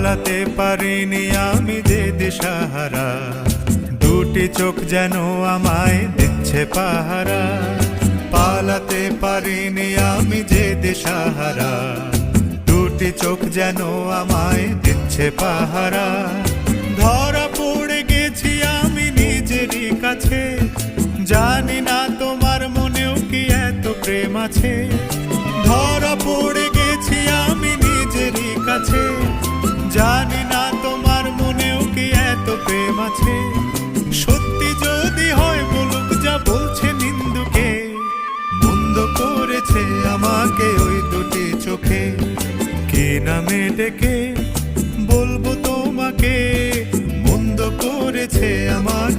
পালাতে পারিনি আমি যে দিশাহারা, দুটি চোখ যেন আমায় দিচ্ছে পাহারা। পালাতে পারিনি আমি যে দিশাহারা, দুটি চোখ যেন আমায় দিচ্ছে পাহারা। ধরা পড়ে গেছি আমি নিজেরই কাছে, জানি না তোমার মনেও কি এত প্রেম আছে। ধরা পড়ে গেছি আমি নিজেরই কাছে, জানি না তোমার মনেও কি এত প্রেম আছে। সত্যি যদি হয় বলুক যা বলছে নিন্দুকে, বন্ধ করেছে আমাকে ওই দুটি চোখে। কি নামে ডেকে বলবো তোমাকে, বন্ধ করেছে আমাকে